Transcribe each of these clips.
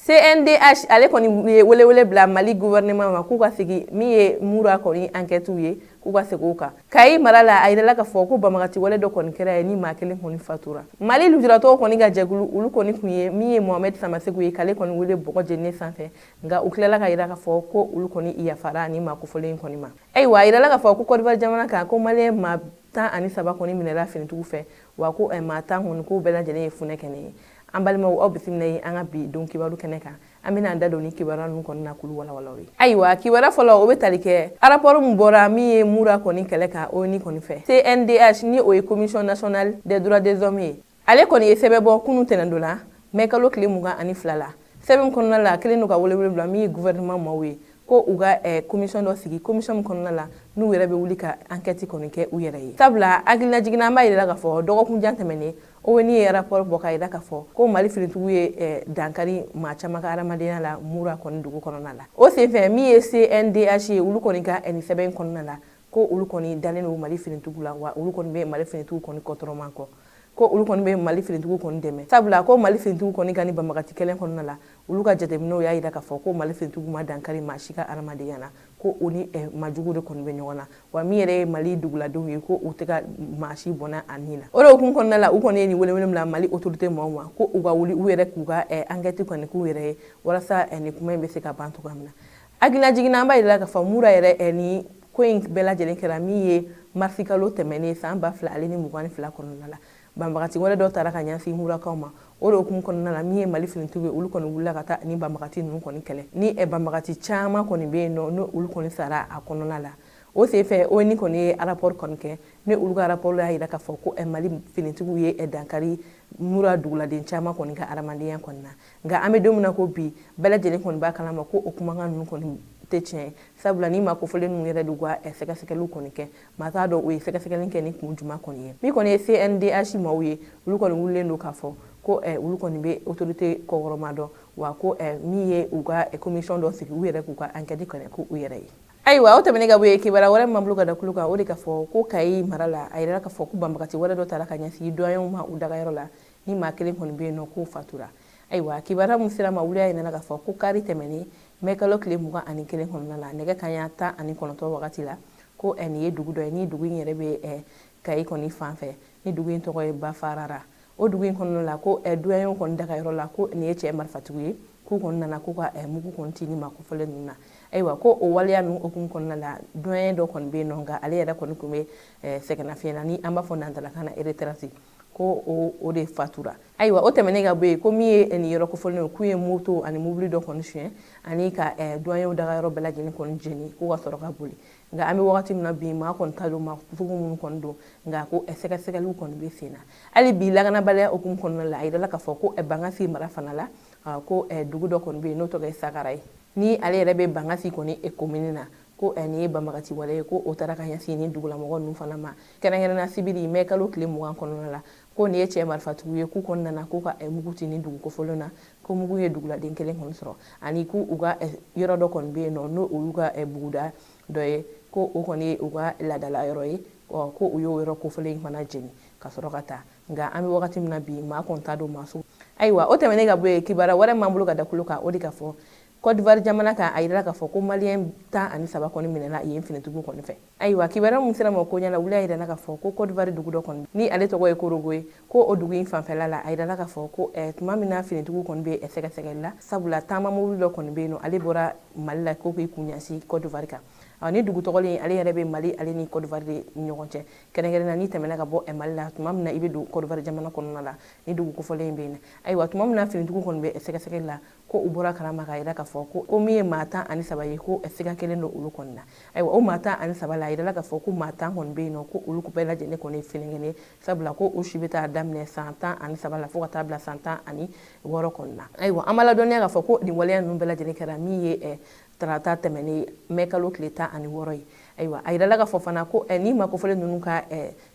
CNDH ale kɔni ye welewele bila Mali gouvernement ma k'u ka segi min ye Mura kɔni enquête ye k'u ka segi o kan. Kayi mara la a yirala ka fɔ ko banbagati wale dɔ kɔni kɛra ye ni maa kelen kɔni fatura. Mali lujuratɔw kɔni ka jɛkulu olu kɔni kun ye min ye Mohamed Samasegu ye k'ale kɔni wele bɔgɔ jeninen sanfɛ nka u tilala ka yira ka fɔ ko olu kɔni yafara ni maa kofɔlen kɔni ma. Ayiwa a yirala ka fɔ ko Côte d'Ivoire jamana kan ko malien maa 13 kɔni minɛla finitigiw fɛ wa ko maa 10 kɔni k'u bɛɛ lajɛlen ye funɛ kɛnɛ ye. An balimaw aw bisimila ye an ka bi don kibaru kɛnɛ kan. An bɛna an da don ni kibaru ninnu kɔni na k'olu walawalaw ye. Ayiwa kibaru fɔlɔ o bɛ tali kɛ rapport min bɔra min ye Mura kɔni kɛlɛ kan ONU kɔni fɛ. CNDH ni o ye Commission nationale des droits des hommes ye. Ale kɔni ye sɛbɛn bɔ kunun tɛnɛndon la mai kalo tile 22 la. Sɛbɛn kɔnɔna la kelen do ka welewele bila min ye gouvernement maaw ye ko u ka commission dɔ sigi commission min kɔnɔna la n'u yɛrɛ bɛ wuli ka enquête kɔni kɛ u yɛrɛ ye. Sabula hakilina jiginna an b'a yira ka fɔ dɔgɔkun jan tɛmɛnen ONU ye rapport bɔ k'a yira ka fɔ ko Mali finitigiw ye dankari maa caman ka hadamadenya la Mura kɔni dugu kɔnɔna la. O senfɛ min ye CNDH ye olu kɔni ka sɛbɛn kɔnɔna la ko olu kɔni dalen do Mali finitigiw la wa olu kɔni bɛ Mali finitigiw kɔni kɔtɔrɔman kɔ. Ko olu kɔni bɛ Mali finitigiw kɔni dɛmɛ. Sabula ko Mali finitigiw kɔni ka ni banbagati kɛlɛ kɔnɔna la olu ka jateminɛw y'a yira ka fɔ ko Mali finitigiw ma dankari maa si ka hadamadenya na ko u ni maajugu de kɔni bɛ ɲɔgɔn na wa min yɛrɛ ye Mali duguladenw ye ko u tɛ ka maa si bɔnna a nin na. O de hukumu kɔnɔna la u kɔni ye nin welewele bila Mali autorité maaw ma ko u ka wuli u yɛrɛ k'u ka enquête kɔni k'u yɛrɛ ye walasa nin kuma in bɛ se ka ban cogoya min na. Hakilina jiginna an b'a yira ka fɔ Mura yɛrɛ ni ko in bɛɛ lajɛlen kɛra min ye marisi kalo tɛmɛnen san 2022 kɔnɔna la. Banbagati wale dɔ taara ka ɲɛsin Murakaw ma o de hukumu kɔnɔna la min ye Mali finitigiw ye olu kɔni wulila ka taa ni banbagati ninnu kɔni kɛlɛ ni banbagati caman kɔni bɛ yen nɔ n'olu kɔni sara a kɔnɔna la. O senfɛ ONU kɔni ye rapport kɔni kɛ ni olu ka rapport y'a yira ka fɔ ko Mali finitigiw ye dankari Mura duguladen caman kɔni ka hadamadenya kɔni na. Nka an bɛ don min na ko bi bɛɛ lajɛlen kɔni b'a kalama ko o kumakan ninnu kɔni tɛ tiɲɛ sabula ni maa kofɔlen ninnu yɛrɛ de ka sɛgɛsɛgɛliw kɔni kɛ maa t'a dɔn o ye sɛgɛsɛgɛli kɛ ni kun jumɛn kɔni ye. Min kɔni ye CNDH maaw ye olu kɔni wulilen don k'a fɔ ko olu kɔni bɛ autorité kɔkɔrɔma dɔn wa ko min ye u ka commission dɔ sigi u yɛrɛ k'u ka enquête kɔni k'u yɛrɛ ye. Ayiwa o tɛmɛnen ka bɔ yen kibaruya wɛrɛ min b'an bolo ka da kulu kan o de ka fɔ ko Kayi mara la a yirala ka fɔ ko banbagati wɛrɛ dɔ taara ka ɲɛsin doyenw ma u dagayɔrɔ la ni maa kelen kɔni bɛ yen nɔ k'o fatura. Ayiwa kibaruya min sera ma wuli y'a yira ka fɔ ko kari tɛmɛnen mai kalo tile 21 kɔnɔna la nɛgɛ kanɲɛ 19 wagati la ko nin ye dugu dɔ ye ni dugu in yɛrɛ bɛ Kayi kɔni fan fɛ ni dugu in tɔgɔ ye Bafarara. O dugu in kɔnɔna la ko doyenw kɔni dagayɔrɔ la ko nin ye cɛ marifatigiw ye k'u kɔni nana k'u ka mugu kɔni ci ni maa kofɔlen ninnu na. Ayiwa ko o waleya ninnu hukumu kɔnɔna la doyen dɔ kɔni bɛ yen nɔ nka ale yɛrɛ kɔni tun bɛ sɛgɛnnafiɲɛ na ni an b'a fɔ nanzarakan na retraite ko o de fatura. Ayiwa o tɛmɛnen ka bɔ yen ko min ye nin yɔrɔ kofɔlen k'u ye moto ani mobili dɔ kɔni suɲɛ ani ka doyenw dagayɔrɔ bɛɛ lajɛlen kɔni jeni k'u ka sɔrɔ ka boli. Nka an bɛ wagati min na bi maa kɔni t'a dɔn maa sugu minnu kɔni don nka ko sɛgɛsɛgɛliw kɔni bɛ sen na. Hali bi lakanabaliya hukumu kɔnɔna la a yirala ka fɔ ko Bangasi mara fana la ko dugu dɔ kɔni bɛ yen n'o tɔgɔ ye Sakara ye ni ale yɛrɛ bɛ Bangasi kɔni commune na ko nin ye banbagati wale ye ko o taara ka ɲɛsin ni dugulamɔgɔ ninnu fana ma kɛrɛnkɛrɛnnenya sibiri mai kalo tile 20 kɔnɔna la ko nin ye cɛ marifatigiw ye k'u kɔni nana k'u ka mugu ci ni dugu kofɔlen na ko mugu ye duguladen kelen kɔni sɔrɔ ani k'u ka yɔrɔ dɔ kɔni bɛ yen nɔ n'o olu ka buguda dɔ ye ko o kɔni ye u ka laadala yɔrɔ ye ko u y'o yɔrɔ kofɔlen fana jeni ka sɔrɔ ka taa nka an bɛ wagati min na bi maa kɔni t'a dɔn maa sugu. Ayiwa o tɛmɛnen ka bɔ yen kibaruya wɛrɛ m'an bolo ka da kulu kan o de ka fɔ Côte d'Ivoire jamana kan a yirala ka fɔ ko malien 13 kɔni minɛla yen finitigiw kɔni fɛ. Ayiwa kibaruya min sera ma ko ɲɛna wuli y'a yirala ka fɔ ko Côte d'Ivoire dugu dɔ kɔni ni ale tɔgɔ ye Korogoye ko o dugu in fanfɛla la a yirala ka fɔ ko tuma min na finitigiw kɔni bɛ sɛgɛsɛgɛli la sabula taama mobili dɔ kɔni bɛ yen nɔ ale bɔra Mali la ko k'i kun ɲɛsin Côte d'Ivoire kan. Ni dugu tɔgɔlen ale yɛrɛ bɛ Mali ale ni Côte d'Ivoire de ɲɔgɔn cɛ kɛrɛnkɛrɛnnenya ni tɛmɛna ka bɔ Mali la tuma min na i bɛ don Côte d'Ivoire jamana kɔnɔna la ni dugu kofɔlen in bɛ yen. Ayiwa tuma min na finitigiw kɔni bɛ sɛgɛsɛgɛli la ko u bɔra kalama k'a yira ka fɔ ko min ye maa 13 ye ko siga kelen don olu kɔni na. Ayiwa o maa 13 la a yirala ka fɔ ko maa 10 kɔni bɛ yen nɔ ko olu bɛɛ lajɛlen kɔni ye kelen sabula ko u si bɛ taa daminɛ san 13 la fo ka taa bila san 16 kɔni na. Ayiwa an b'a ladɔnniya ka fɔ ko nin waleya ninnu bɛɛ lajɛlen kɛra min ye tarata tɛmɛnen mai kalo tile 16 ye. Ayiwa a yirala ka fɔ fana ko ni maa kofɔlen ninnu ka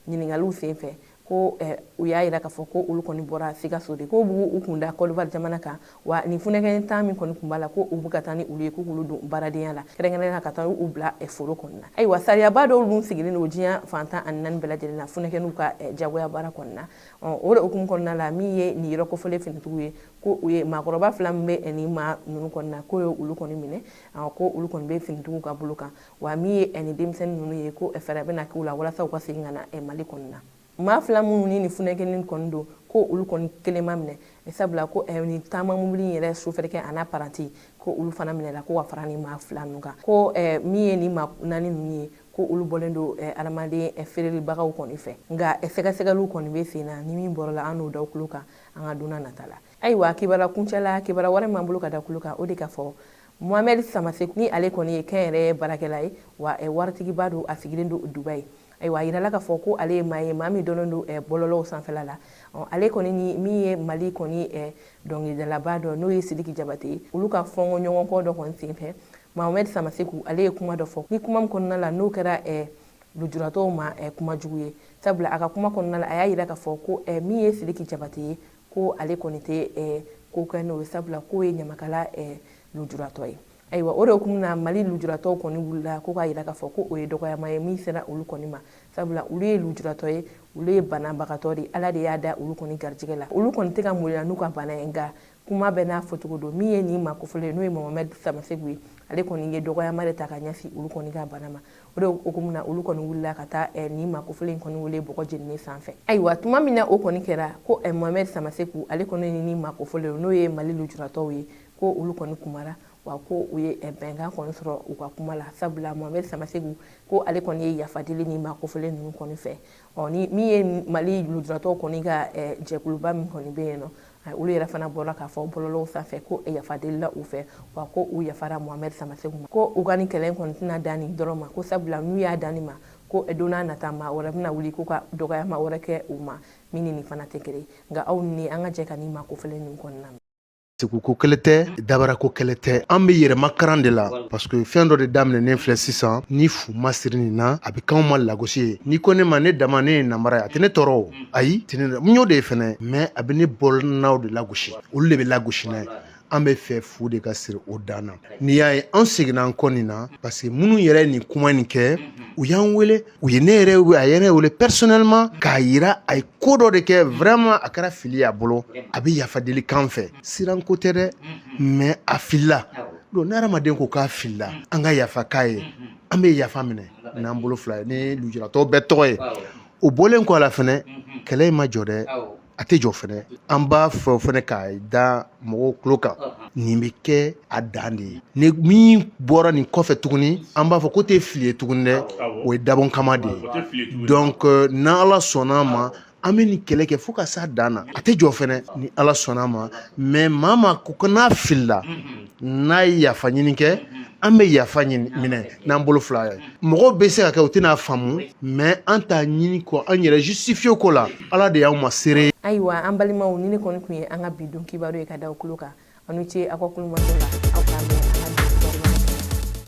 ɲininkaliw sen fɛ ko u y'a yira k'a fɔ ko olu kɔni bɔra Sikaso de ko b'u kunda Côte d'Ivoire jamana kan wa nin funakɛnin tan min kɔni kun b'a la ko u bɛ ka taa ni olu ye k'olu don baaradenya la kɛrɛnkɛrɛnnenya ka taa u bila foro kɔnɔna ayiwa sariyaba dɔw dun sigilen don diɲɛ fantan ani naani bɛɛ lajɛlen na funakɛninw ka jagoya baara kɔnɔna o de hukumu kɔnɔna la min ye nin yɔrɔ kofɔlen finitigiw ye ko u ye maakɔrɔba fila min bɛ nin maa ninnu kɔnɔna ko ye olu kɔni minɛ ko olu kɔni bɛ finitigiw ka bolo kan wa min ye nin denmisɛnnin ninnu ye ko fɛɛrɛ bɛna k'u la walasa u ka segin ka na Mali kɔnɔna maa fila minnu ni nin funakɛnin kɔni don ko olu kɔni kelen ma minɛ sabula ko nin taama mobili yɛrɛ sofɛrikɛ a n'a paranti ko olu fana minɛla ko ka fara nin maa fila ninnu kan ko min ye nin maa naani ninnu ye ko olu bɔlen don adamaden feerelibagaw kɔni fɛ nka sɛgɛsɛgɛliw kɔni bɛ sen na ni min bɔra la an n'o da kulo kan an ka donna nata la ayiwa kibaruya kuncɛla kibaruya wɛrɛ m'an bolo ka da kulo kan o de ka fɔ Mohamed Samaseku ni ale kɔni ye kɛnyɛrɛye baarakɛla ye wa waritigiba don a sigilen don Dubayi ayiwa a yirala k'a fɔ ko ale ye maa ye maa min dɔnnen don bɔlɔlɔw sanfɛla la ale kɔni ni min ye Mali kɔni dɔnkilidalaba dɔ n'o ye Sidiki Jabate ye olu ka fɔnkɔ ɲɔgɔnkɔ dɔ kɔni senfɛ Mohamed Samaseku ale ye kuma dɔ fɔ ni kuma min kɔnɔna la n'o kɛra lujuratɔw ma kuma jugu ye sabula a ka kuma kɔnɔna la a y'a yira k'a fɔ ko min ye Sidiki Jabate ye ko ale kɔni tɛ ko kɛ n'o ye sabula k'o ye ɲamakala lujuratɔ ye ayiwa o de hukumu na Mali lujuratɔw kɔni wulila ko k'a yira k'a fɔ ko o ye dɔgɔyama ye min sera olu kɔni ma sabula olu ye lujuratɔ ye olu ye banabagatɔ de Ala de y'a da olu kɔni garijɛgɛ la olu kɔni tɛ ka molila n'u ka bana ye nka kuma bɛɛ n'a fɔcogo don min ye nin maa kofɔlen n'o ye Mohamed Samaseku ye ale kɔni ye dɔgɔyama de ta ka ɲɛsin olu kɔni ka bana ma o de hukumu na olu kɔni wulila ka taa nin maa kofɔlen kɔni wele bɔgɔ jeninen sanfɛ ayiwa tuma min na o kɔni kɛra ko Mohamed Samaseku ale kɔni ni nin maa kofɔlen n'o ye Mali lujuratɔw ye ko olu kɔni kumara wa ko u ye bɛnkan kɔni sɔrɔ u ka kuma la sabula Mohamed Samaseku ko ale kɔni ye yafa deli ni maa kofɔlen ninnu kɔni fɛ ni min ye Mali lujuratɔw kɔni ka jɛkuluba min kɔni bɛ yen nɔ olu yɛrɛ fana bɔra k'a fɔ bɔlɔlɔw sanfɛ ko yafa delila u fɛ wa ko u yafara Mohamed Samaseku ma ko u ka nin kɛlɛ kɔni tɛna dan nin dɔrɔn ma ko sabula n'u y'a dan nin ma ko don n'a nata maa wɛrɛ bɛna wuli ko ka dɔgɔyama wɛrɛ kɛ u ma min ni nin fana tɛ kelen nka aw ni an ka jɛ ka nin maa kofɔlen ninnu kɔnɔna Segu ko kɛlɛ tɛ dabara ko kɛlɛ tɛ an bɛ yɛrɛma karan de la parce que fɛn dɔ de daminɛnen filɛ sisan ni fu ma siri nin na a bɛ k'anw ma lagosi ye n'i ko ne ma ne dama ne ye namara ye a tɛ ne tɔɔrɔ o ayi tɛ ne mun y'o de ye fɛnɛ mais a bɛ ne bɔlɔnnaw de lagosi olu de bɛ lagosi n'a ye an bɛ fɛ fu de ka siri o dan na n'i y'a ye an seginna an kɔ nin na parce que minnu yɛrɛ ye nin kuma nin kɛ u y'an wele u ye ne yɛrɛ a yɛrɛ wele personnellement k'a yira a ye ko dɔ de kɛ vraiment a kɛra fili y'a bolo a bɛ yafa deli kan fɛ siranko tɛ dɛ mais a filila donc ni hadamaden ko k'a filila an ka yafa k'a ye an bɛ yafa minɛ n'an bolo fila ye ni lujuratɔ bɛɛ tɔgɔ ye o bɔlen kɔ a la fɛnɛ kɛlɛ in ma jɔ dɛ a tɛ jɔ fɛnɛ an b'a fɛ fɛnɛ k'a da mɔgɔw tulo kan nin bɛ kɛ a dan de ye ni min bɔra nin kɔfɛ tuguni an b'a fɔ ko tɛ fili ye tuguni dɛ o ye dabɔn kama de ye donc n'Ala sɔnna ma an bɛ nin kɛlɛ kɛ fo ka s'a dan na a tɛ jɔ fɛnɛ ni Ala sɔnna ma mais maa ko n'a filila n'a ye yafa ɲini kɛ an bɛ yafa minɛ n'an bolo fila ye mɔgɔw bɛ se ka kɛ u tɛna faamu mais an t'a ɲini kɔ an yɛrɛ justifier ko la Ala de y'anw ma seere ayiwa an balimaw ni ne kɔni kun ye an ka bidon kibaru ye ka da kulo kan aw ni ce aw ka kulumajɔ la aw k'an mɛn